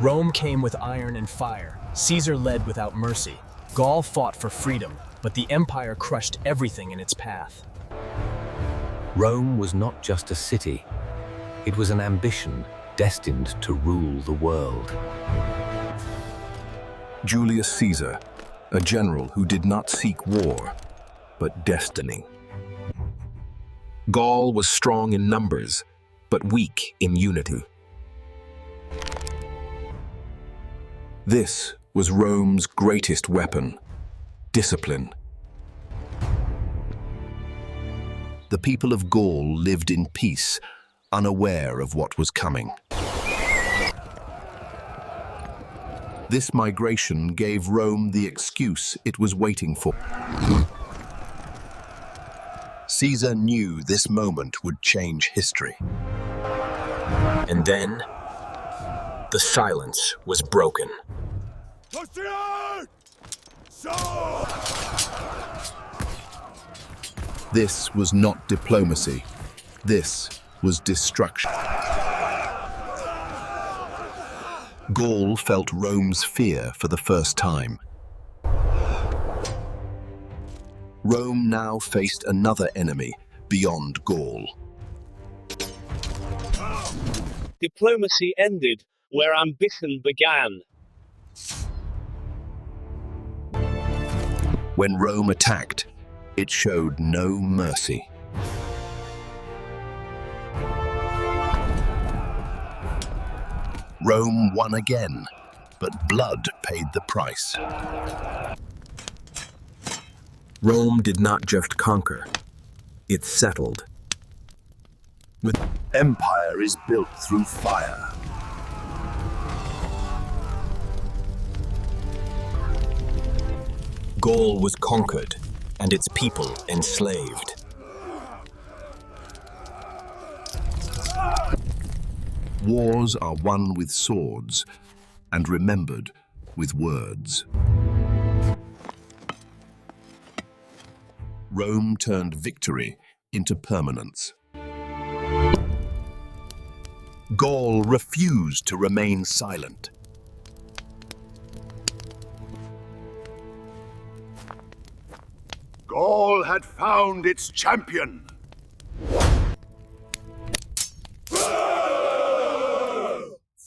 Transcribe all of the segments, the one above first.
Rome came with iron and fire. Caesar led without mercy. Gaul fought for freedom, but the empire crushed everything in its path. Rome was not just a city. It was an ambition destined to rule the world. Julius Caesar, a general who did not seek war, but destiny. Gaul was strong in numbers, but weak in unity. This was Rome's greatest weapon, discipline. The people of Gaul lived in peace, unaware of what was coming. This migration gave Rome the excuse it was waiting for. Caesar knew this moment would change history. And then, the silence was broken. This was not diplomacy. This was destruction. Gaul felt Rome's fear for the first time. Rome now faced another enemy beyond Gaul. Diplomacy ended where ambition began. When Rome attacked, it showed no mercy. Rome won again, but blood paid the price. Rome did not just conquer, it settled. Empire is built through fire. Gaul was conquered, and its people enslaved. Wars are won with swords and remembered with words. Rome turned victory into permanence. Gaul refused to remain silent. Gaul had found its champion.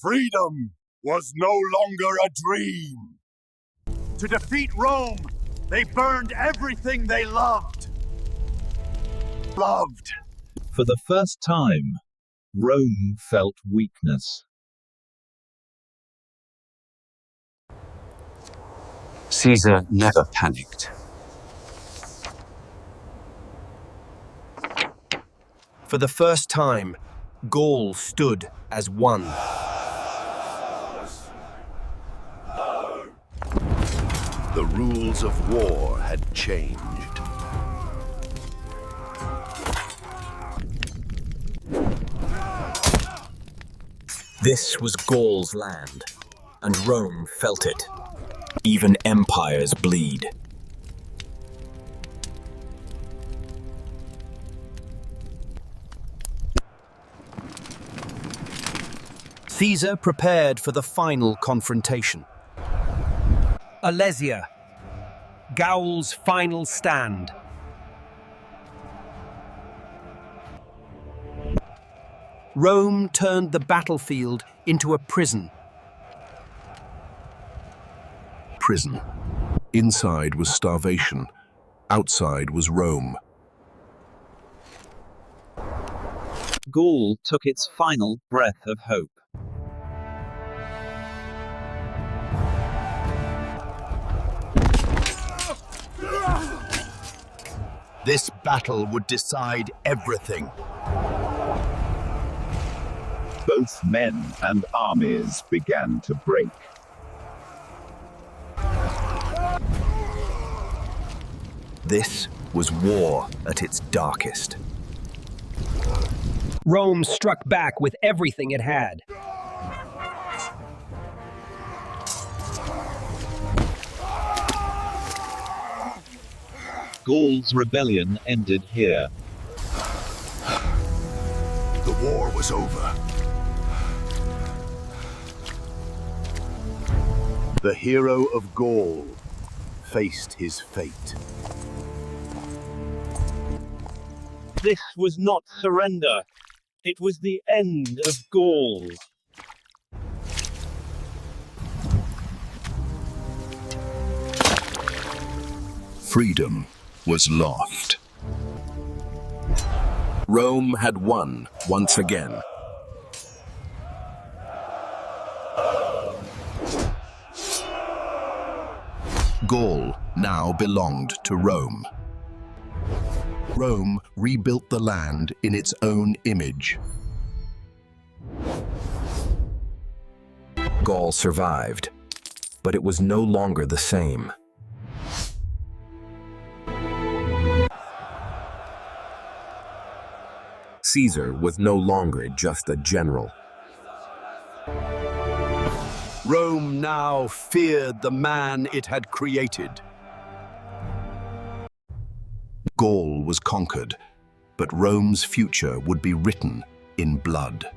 Freedom was no longer a dream. To defeat Rome, they burned everything they loved. For the first time, Rome felt weakness. Caesar never panicked. For the first time, Gaul stood as one. The rules of war had changed. This was Gaul's land, and Rome felt it. Even empires bleed. Caesar prepared for the final confrontation. Alesia, Gaul's final stand. Rome turned the battlefield into a prison. Prison. Inside was starvation. Outside was Rome. Gaul took its final breath of hope. This battle would decide everything. Both men and armies began to break. This was war at its darkest. Rome struck back with everything it had. Gaul's rebellion ended here. The war was over. The hero of Gaul faced his fate. This was not surrender. It was the end of Gaul. Freedom was lost. Rome had won once again. Gaul now belonged to Rome. Rome rebuilt the land in its own image. Gaul survived, but it was no longer the same. Caesar was no longer just a general. Rome now feared the man it had created. Gaul was conquered, but Rome's future would be written in blood.